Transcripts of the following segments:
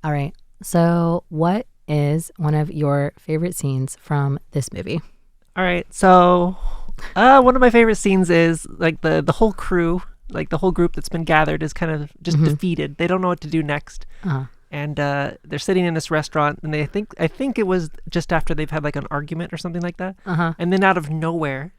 All right. So what is one of your favorite scenes from this movie? All right. So one of my favorite scenes is like the whole crew, like the whole group that's been gathered is kind of just defeated. They don't know what to do next. And they're sitting in this restaurant, and I think it was just after they've had like an argument or something like that. And then out of nowhere,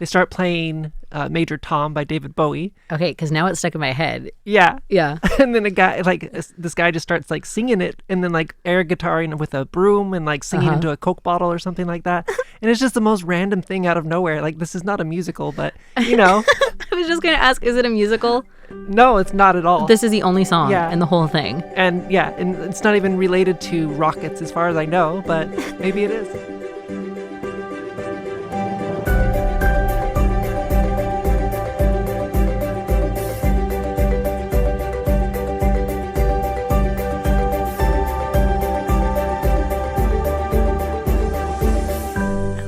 they start playing Major Tom by David Bowie. Okay, because now it's stuck in my head. Yeah. Yeah. And then this guy just starts like singing it, and then like air guitaring with a broom and like singing into a Coke bottle or something like that. And it's just the most random thing out of nowhere. Like, this is not a musical, but you know. I was just going to ask, is it a musical? No, it's not at all. This is the only song in the whole thing. And and it's not even related to rockets as far as I know, but maybe it is.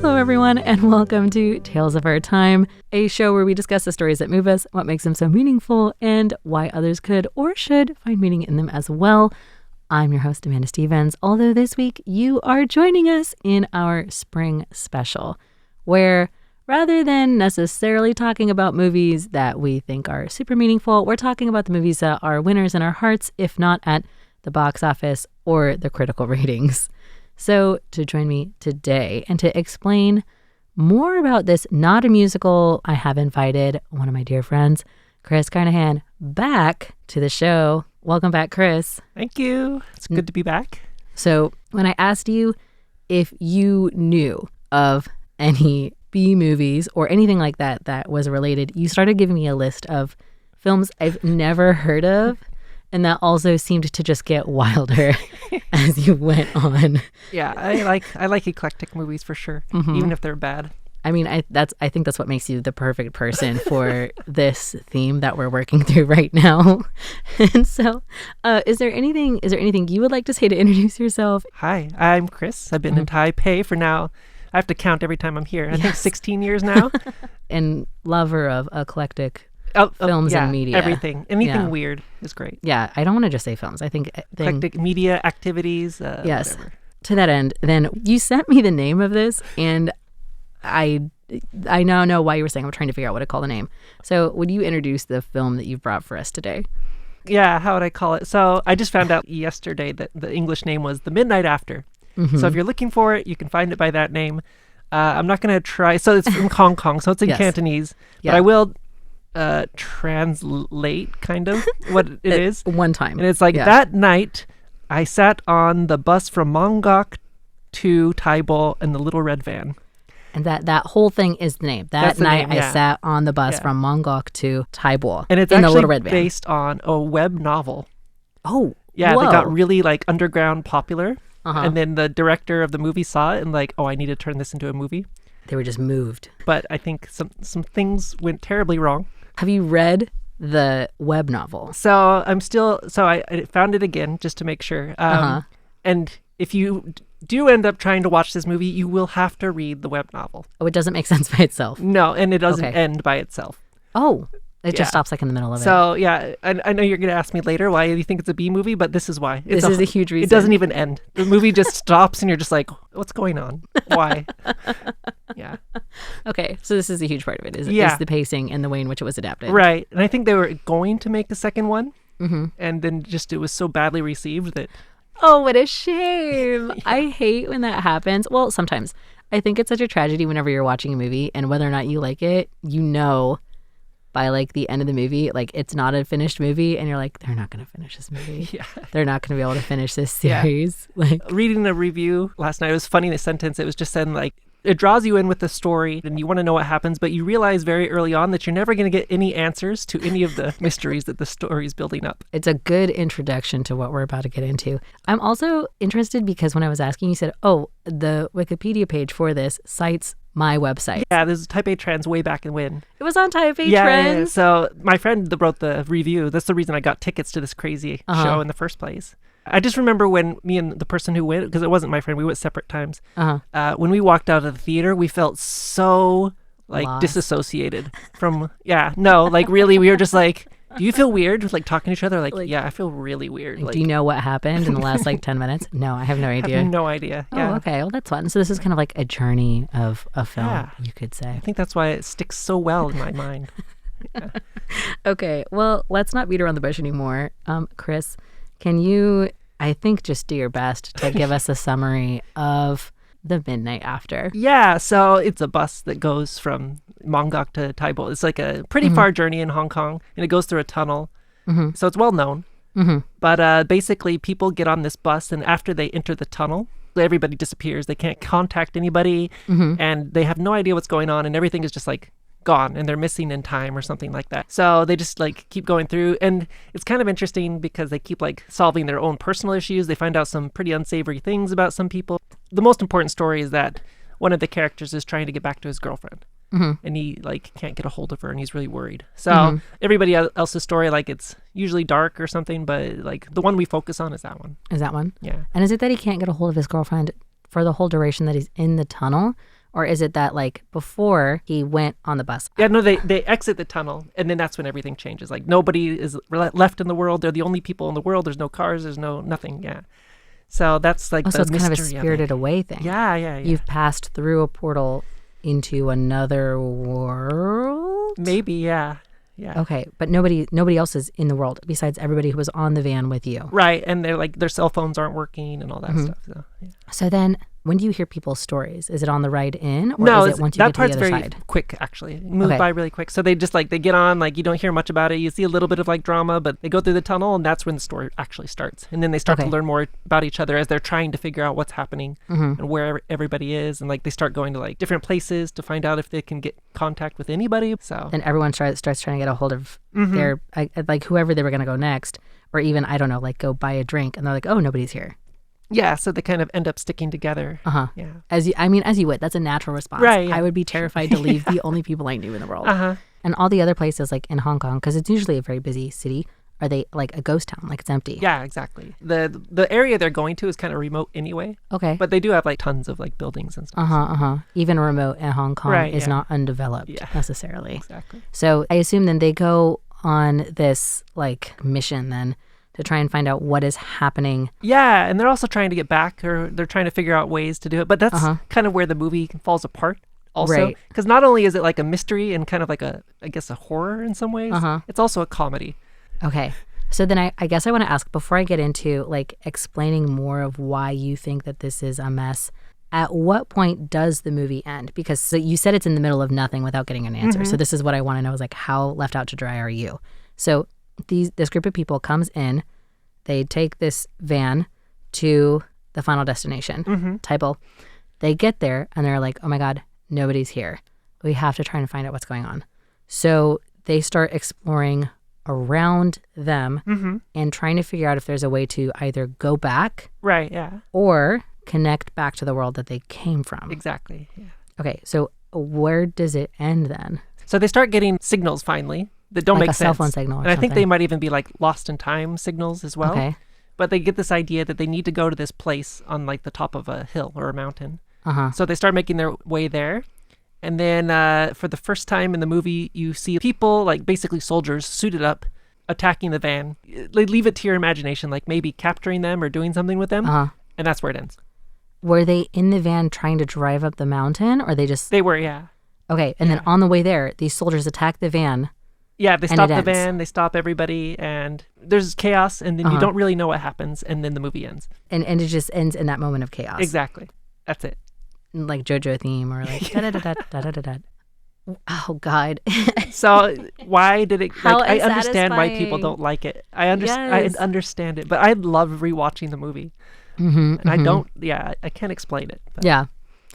Hello, everyone, and welcome to Tales of Our Time, a show where we discuss the stories that move us, what makes them so meaningful, and why others could or should find meaning in them as well. I'm your host, Amanda Stevens, although this week you are joining us in our spring special, where rather than necessarily talking about movies that we think are super meaningful, we're talking about the movies that are winners in our hearts, if not at the box office or the critical ratings. So to join me today and to explain more about this not a musical, I have invited one of my dear friends, Chris Carnahan, back to the show. Welcome back, Chris. Thank you. It's good to be back. So when I asked you if you knew of any B movies or anything like that that was related, you started giving me a list of films I've never heard of. And that also seemed to just get wilder as you went on. Yeah, I like eclectic movies for sure, even if they're bad. I mean, I think that's what makes you the perfect person for this theme that we're working through right now. And so, is there anything you would like to say to introduce yourself? Hi, I'm Chris. I've been in Taipei for now. I have to count every time I'm here. I think 16 years now. And lover of eclectic films and media. Everything. Anything weird is great. Yeah, I don't want to just say films. I think eclectic media activities. Yes. Whatever. To that end, then you sent me the name of this, and I now know why you were saying I'm trying to figure out what to call the name. So would you introduce the film that you've brought for us today? Yeah, how would I call it? So I just found out yesterday that the English name was The Midnight After. So if you're looking for it, you can find it by that name. I'm not going to try. So it's from Hong Kong, so it's in Cantonese. Yeah. But I will translate kind of what it is. One time. And it's like, that night, I sat on the bus from Mongok to Taibo in the little red van. And that whole thing is the name. That night I sat on the bus from Mongok to Taibo. And it's in actually the little red van. based on a web novel. Oh, yeah, whoa. They got really like underground popular. And then the director of the movie saw it and like, oh, I need to turn this into a movie. They were just moved. But I think some things went terribly wrong. Have you read the web novel? So I found it again just to make sure. And if you do end up trying to watch this movie, you will have to read the web novel. Oh, it doesn't make sense by itself. No, and it doesn't end by itself. Oh, it just stops like in the middle of it. So yeah, I know you're going to ask me later why you think it's a B movie, but this is why. This is a huge reason. It doesn't even end. The movie just stops and you're just like, what's going on? Why? Yeah. Okay, so this is a huge part of it, is the pacing and the way in which it was adapted. Right. And I think they were going to make a second one, and then just it was so badly received that... Oh, what a shame. I hate when that happens. Well, sometimes. I think it's such a tragedy whenever you're watching a movie, and whether or not you like it, you know by like the end of the movie, like it's not a finished movie, and you're like, they're not going to finish this movie. Yeah. They're not going to be able to finish this series. Like, reading a review last night, it was funny, the sentence, it was just saying like, it draws you in with the story and you want to know what happens, but you realize very early on that you're never going to get any answers to any of the mysteries that the story is building up. It's a good introduction to what we're about to get into. I'm also interested because when I was asking, you said, oh, the Wikipedia page for this cites my website. Yeah, this is Taipei Trends way back in when. It was on Taipei Trends? Yeah. So my friend that wrote the review, that's the reason I got tickets to this crazy show in the first place. I just remember when me and the person who went, because it wasn't my friend, we went separate times. When we walked out of the theater, we felt so like lost. Disassociated from, like really, we were just like, Do you feel weird like talking to each other? Like yeah, I feel really weird. Like, do you know what happened in the last like 10 minutes? No, I have no idea. I have no idea. Yeah. Oh, okay. Well, that's fun. So this is kind of like a journey of a film, you could say. I think that's why it sticks so well in my mind. Yeah. Okay. Well, let's not beat around the bush anymore. Chris, can you, I think, just do your best to give us a summary of the midnight after? Yeah. So it's a bus that goes from Mongok to Taibo. It's like a pretty far journey in Hong Kong, and it goes through a tunnel. So it's well known. But basically, people get on this bus, and after they enter the tunnel, everybody disappears. They can't contact anybody, and they have no idea what's going on, and everything is just like gone, and they're missing in time or something like that. So they just like keep going through, and it's kind of interesting because they keep like solving their own personal issues. They find out some pretty unsavory things about some people. The most important story is that one of the characters is trying to get back to his girlfriend. And he like can't get a hold of her, and he's really worried. So everybody else's story, like it's usually dark or something, but like the one we focus on is that one. Is that one? Yeah. And is it that he can't get a hold of his girlfriend for the whole duration that he's in the tunnel? Or is it that like before he went on the bus? Yeah, no, they exit the tunnel, and then that's when everything changes. Like nobody is left in the world. They're the only people in the world. There's no cars. There's nothing. Yeah. So that's like the so it's mystery kind of a Spirited Away thing. Yeah. You've passed through a portal into another world? Maybe, yeah. Okay, but nobody else is in the world besides everybody who was on the van with you. Right, and they're like their cell phones aren't working and all that stuff. So, yeah. So then, when do you hear people's stories? Is it on the ride in, or no, is it once you that get to part's the other very side? quick, actually. It moves by really quick. So they just like they get on, like you don't hear much about it. You see a little bit of like drama, but they go through the tunnel, and that's when the story actually starts. And then they start to learn more about each other as they're trying to figure out what's happening and where everybody is, and like they start going to like different places to find out if they can get contact with anybody. So then everyone starts trying to get a hold of their like whoever they were going to go next, or even I don't know, like go buy a drink, and they're like, oh, nobody's here. Yeah, so they kind of end up sticking together. Yeah. As you would. That's a natural response. Right. Yeah. I would be terrified to leave the only people I knew in the world. And all the other places, like in Hong Kong, because it's usually a very busy city, are they like a ghost town? Like it's empty? Yeah, exactly. The area they're going to is kind of remote anyway. Okay. But they do have like tons of like buildings and stuff. Even remote in Hong Kong is not undeveloped necessarily. Exactly. So I assume then they go on this like mission then to try and find out what is happening. Yeah, and they're also trying to get back, or they're trying to figure out ways to do it. But that's kind of where the movie falls apart also. Because not only is it like a mystery and kind of like a horror in some ways, it's also a comedy. Okay. So then I guess I want to ask, before I get into like explaining more of why you think that this is a mess, at what point does the movie end? Because so you said it's in the middle of nothing without getting an answer. So this is what I want to know is like, how left out to dry are you? So this group of people comes in, they take this van to the final destination, Taibo. They get there and they're like, oh my God, nobody's here. We have to try and find out what's going on. So they start exploring around them and trying to figure out if there's a way to either go back or connect back to the world that they came from. Exactly. Yeah. Okay, so where does it end then? So they start getting signals finally that don't like make sense. Like a cell phone signal or and I think they might even be like lost in time signals as well. Okay. But they get this idea that they need to go to this place on like the top of a hill or a mountain. So they start making their way there. And then for the first time in the movie, you see people, like basically soldiers, suited up, attacking the van. They leave it to your imagination, like maybe capturing them or doing something with them. And that's where it ends. Were they in the van trying to drive up the mountain, or they just... They were, yeah. Okay, and then on the way there, these soldiers attack the van. Yeah, they stop the van, they stop everybody, and there's chaos, and then you don't really know what happens, and then the movie ends. And it just ends in that moment of chaos. Exactly. That's it. Like JoJo theme, or like da-da-da-da-da-da-da. Oh, God. So why did it... How I understand why people don't like it. I understand it, but I love rewatching the movie. And I don't... Yeah, I can't explain it. But. Yeah.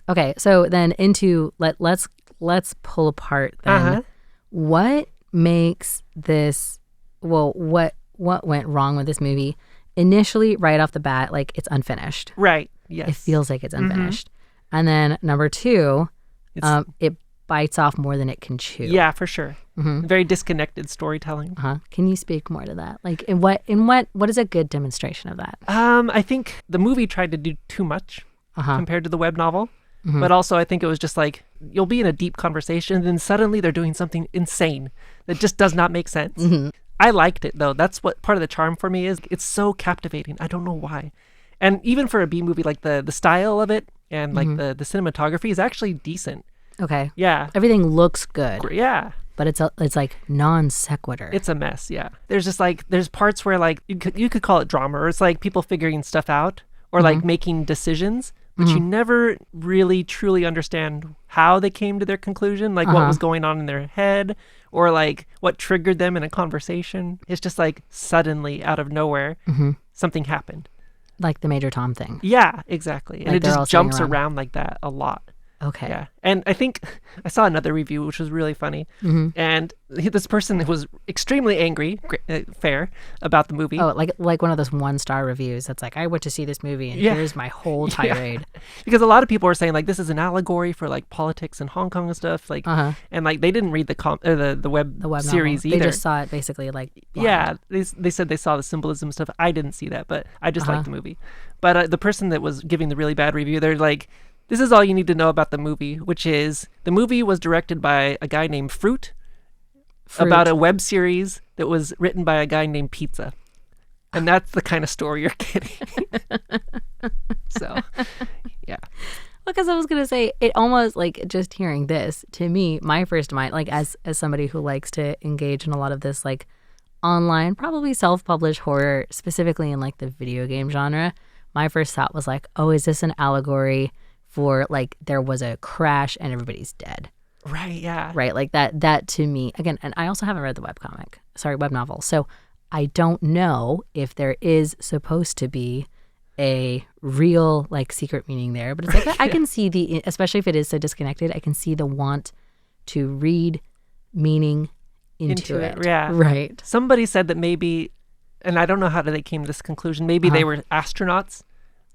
Okay, so then into... Let's pull apart then. What makes this... Well, what went wrong with this movie? Initially, right off the bat, like, it's unfinished. Right, yes. It feels like it's unfinished. And then number two, it bites off more than it can chew. Yeah, for sure. Very disconnected storytelling. Can you speak more to that? Like, what is a good demonstration of that? I think the movie tried to do too much compared to the web novel. But also I think it was just like, you'll be in a deep conversation and then suddenly they're doing something insane that just does not make sense. I liked it though. That's what part of the charm for me is. It's so captivating. I don't know why. And even for a B movie, like the style of it and like the cinematography is actually decent. Okay. Yeah. Everything looks good. Yeah. But it's like non sequitur. It's a mess, yeah. There's just like, there's parts where like, you could call it drama, or it's like people figuring stuff out, or like making decisions, but you never really truly understand how they came to their conclusion, like what was going on in their head, or like what triggered them in a conversation. It's just like suddenly out of nowhere, something happened. Like the Major Tom thing. Yeah, exactly. And Like it they're all just sitting jumps around. around like that a lot. Okay. Yeah. And I think I saw another review, which was really funny. And this person was extremely angry, fair, about the movie. Oh, like one of those 1-star reviews that's like, I went to see this movie and here's my whole tirade. Because a lot of people were saying like this is an allegory for like politics in Hong Kong and stuff. Like, and like they didn't read the web series novel. either. They just saw it basically like blind. Yeah, they said they saw the symbolism stuff. I didn't see that, but I just liked the movie. But the person that was giving the really bad review, they're like, this is all you need to know about the movie, which is the movie was directed by a guy named Fruit. About a web series that was written by a guy named Pizza. And that's the kind of story you're getting. So, yeah. Because I was going to say, it almost like just hearing this, to me, my first mind, like as somebody who likes to engage in a lot of this like online, probably self-published horror, specifically in like the video game genre, my first thought was like, oh, is this an allegory for like there was a crash and everybody's dead? Right, yeah. Right, like that to me, again, and I also haven't read the web novel, so I don't know if there is supposed to be a real like secret meaning there, but it's like I can see especially if it is so disconnected, I can see the want to read meaning into it. Yeah. Right. Somebody said that maybe, and I don't know how they came to this conclusion, maybe they were astronauts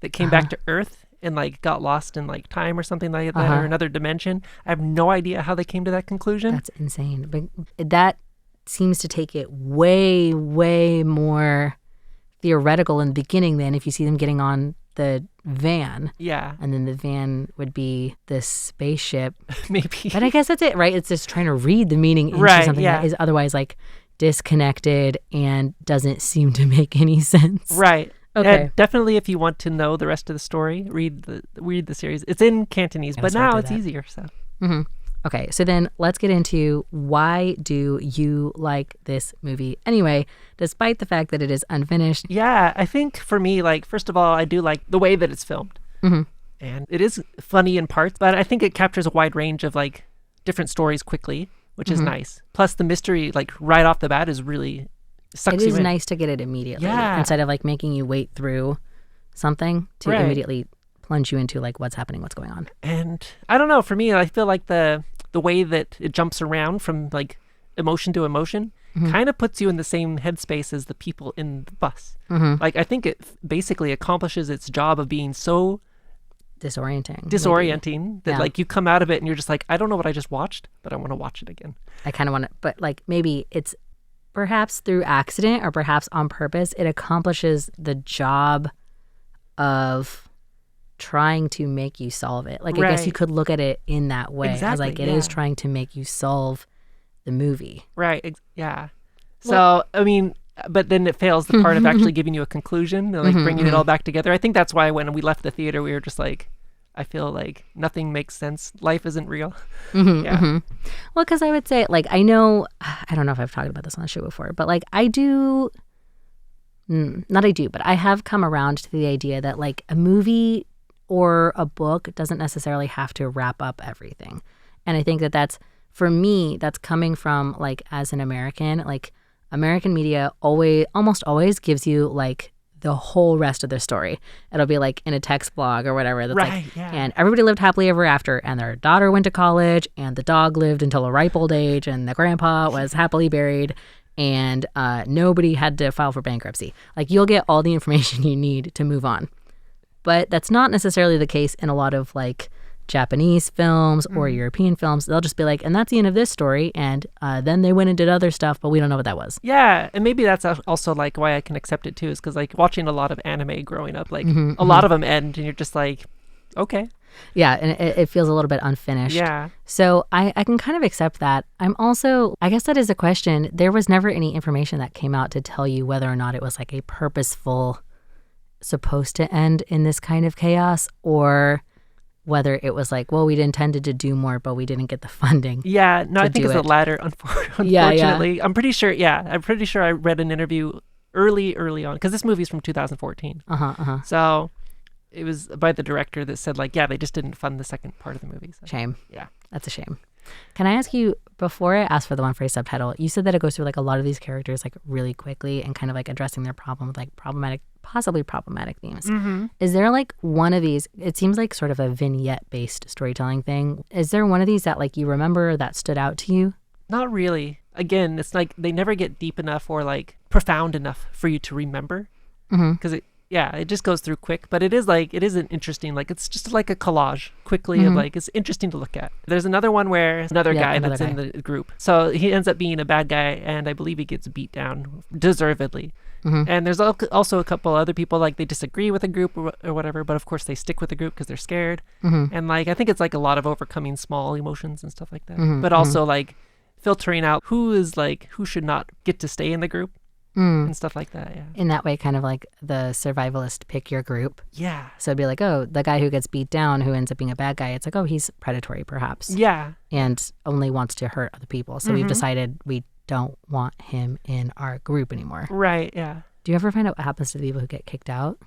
that came back to Earth and like got lost in like time or something like that, or another dimension. I have no idea how they came to that conclusion. That's insane. But that seems to take it way, way more theoretical in the beginning than if you see them getting on the van. Yeah. And then the van would be this spaceship. Maybe. But I guess that's it, right? It's just trying to read the meaning into something that is otherwise like disconnected and doesn't seem to make any sense. Right. Okay. And definitely, if you want to know the rest of the story, read the series. It's in Cantonese, but now it's easier. So. Okay, so then let's get into why do you like this movie anyway, despite the fact that it is unfinished? Yeah, I think for me, like first of all, I do like the way that it's filmed, and it is funny in parts, but I think it captures a wide range of like different stories quickly, which is nice. Plus, the mystery, like right off the bat, is really. It is nice to get it immediately instead of like making you wait through something to immediately plunge you into like what's happening, what's going on. And I don't know, for me, I feel like the way that it jumps around from like emotion to emotion kind of puts you in the same headspace as the people in the bus. Like I think it basically accomplishes its job of being so disorienting that like you come out of it and you're just like, I don't know what I just watched, but I want to watch it again. I kind of want to, but like maybe it's perhaps through accident or perhaps on purpose, it accomplishes the job of trying to make you solve it. Like, I guess you could look at it in that way. Exactly, as like, it is trying to make you solve the movie. Right. Yeah. So, I mean, but then it fails the part of actually giving you a conclusion and like bringing it all back together. I think that's why when we left the theater, we were just like, I feel like nothing makes sense. Life isn't real. Well, because I would say, like, I know, I don't know if I've talked about this on the show before, but like I have come around to the idea that like a movie or a book doesn't necessarily have to wrap up everything. And I think that that's, for me, that's coming from like as an American, like American media almost always gives you like the whole rest of their story. It'll be like in a text blog or whatever. That's and everybody lived happily ever after, and their daughter went to college, and the dog lived until a ripe old age, and the grandpa was happily buried, and nobody had to file for bankruptcy. Like, you'll get all the information you need to move on. But that's not necessarily the case in a lot of like Japanese films or European films. They'll just be like, and that's the end of this story, and then they went and did other stuff, but we don't know what that was. Yeah, and maybe that's also like why I can accept it too, is because like watching a lot of anime growing up, like a lot of them end and you're just like, okay. Yeah, and it feels a little bit unfinished. Yeah. So I can kind of accept that. I'm also, I guess that is a question. There was never any information that came out to tell you whether or not it was like a purposeful, supposed to end in this kind of chaos, or whether it was like, well, we'd intended to do more, but we didn't get the funding. Yeah, no, I think it's the latter, unfortunately. Yeah. I'm pretty sure I read an interview early on, because this movie's from 2014. So it was by the director that said, like, yeah, they just didn't fund the second part of the movie. So. Shame. Yeah. That's a shame. Can I ask you, before I ask for the one phrase subtitle, you said that it goes through like a lot of these characters like really quickly and kind of like addressing their problem with like possibly problematic themes. Is there like one of these, it seems like sort of a vignette based storytelling thing. Is there one of these that like you remember that stood out to you? Not really. Again, it's like they never get deep enough or like profound enough for you to remember. Because it just goes through quick, but it isn't interesting. Like, it's just like a collage quickly of like, it's interesting to look at. There's another one where another guy in the group. So he ends up being a bad guy, and I believe he gets beat down deservedly. And there's also a couple other people, like they disagree with a group or whatever, but of course they stick with the group because they're scared. And like, I think it's like a lot of overcoming small emotions and stuff like that. But also like filtering out who should not get to stay in the group. And stuff like that, yeah. In that way, kind of like the survivalist pick your group. Yeah. So it'd be like, oh, the guy who gets beat down, who ends up being a bad guy, it's like, oh, he's predatory perhaps. Yeah. And only wants to hurt other people. So we've decided we don't want him in our group anymore. Right, yeah. Do you ever find out what happens to the people who get kicked out?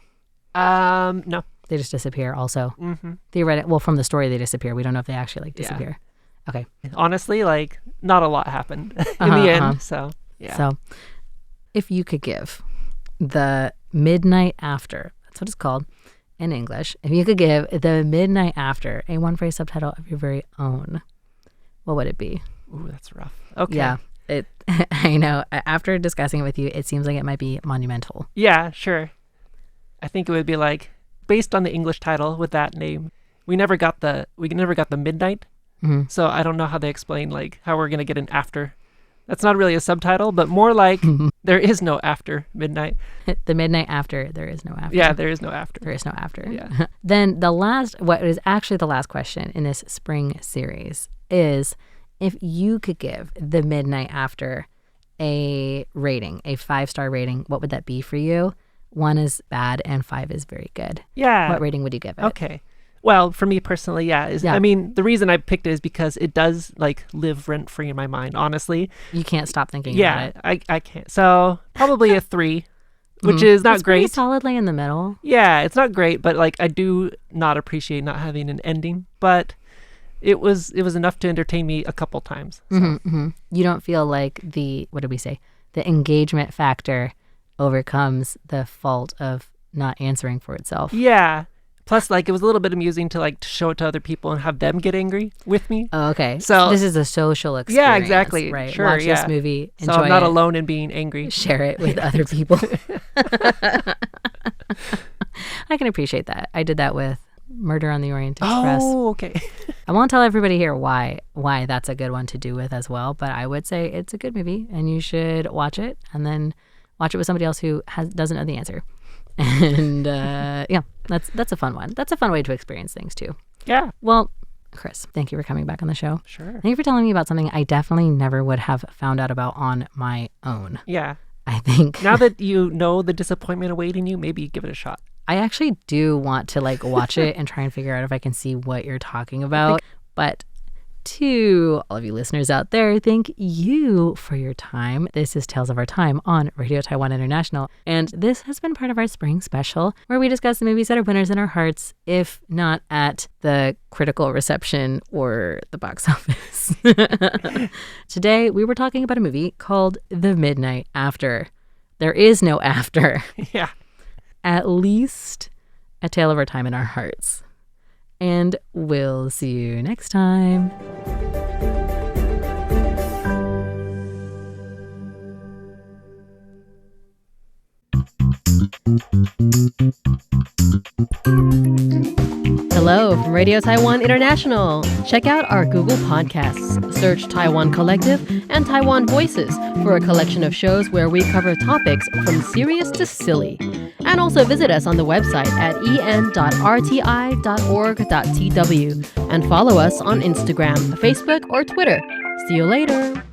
No. They just disappear also. Theoretically, well, from the story they disappear. We don't know if they actually like disappear. Yeah. Okay. Honestly, like, not a lot happened in the end, so, yeah. So, if you could give the midnight after, that's what it's called in English, if you could give the midnight after a one phrase subtitle of your very own, what would it be? Ooh, that's rough. Okay. Yeah. I know. After discussing it with you, it seems like it might be monumental. Yeah, sure. I think it would be like, based on the English title with that name, we never got the midnight. So I don't know how they explain like how we're gonna get an after. That's not really a subtitle, but more like there is no after midnight. The midnight after, there is no after. Yeah, there is no after. There is no after. Yeah. Then what is actually the last question in this spring series is, if you could give the midnight after a rating, a 5-star rating, what would that be for you? 1 is bad and 5 is very good. Yeah. What rating would you give it? Okay. Well, for me personally, I mean, the reason I picked it is because it does like live rent free in my mind, honestly. You can't stop thinking about it. I can't. So probably a 3, which is not great. Pretty solidly in the middle. Yeah, it's not great, but like I do not appreciate not having an ending, but it was enough to entertain me a couple times. So. You don't feel like what did we say? The engagement factor overcomes the fault of not answering for itself. Yeah. Plus, like, it was a little bit amusing to show it to other people and have them get angry with me. Oh, okay. So this is a social experience. Yeah, exactly. Right. Sure, Watch this movie. Enjoy so I'm not alone in being angry. Share it with other people. I can appreciate that. I did that with Murder on the Orient Express. Oh, okay. I won't tell everybody here why that's a good one to do with as well, but I would say it's a good movie and you should watch it and then watch it with somebody else who doesn't know the answer. And that's a fun one. That's a fun way to experience things too. Yeah. Well, Chris, thank you for coming back on the show. Sure. Thank you for telling me about something I definitely never would have found out about on my own. Yeah. I think now that you know the disappointment awaiting you, maybe give it a shot. I actually do want to watch it and try and figure out if I can see what you're talking about. But to all of you listeners out there, thank you for your time. This is Tales of Our Time on Radio Taiwan International. And this has been part of our spring special where we discuss the movies that are winners in our hearts, if not at the critical reception or the box office. Today, we were talking about a movie called The Midnight After. There is no after. Yeah. At least a tale of our time in our hearts. And we'll see you next time. Hello from Radio Taiwan International. Check out our Google Podcasts. Search Taiwan Collective and Taiwan Voices for a collection of shows where we cover topics from serious to silly. And also visit us on the website at en.rti.org.tw and follow us on Instagram, Facebook, or Twitter. See you later.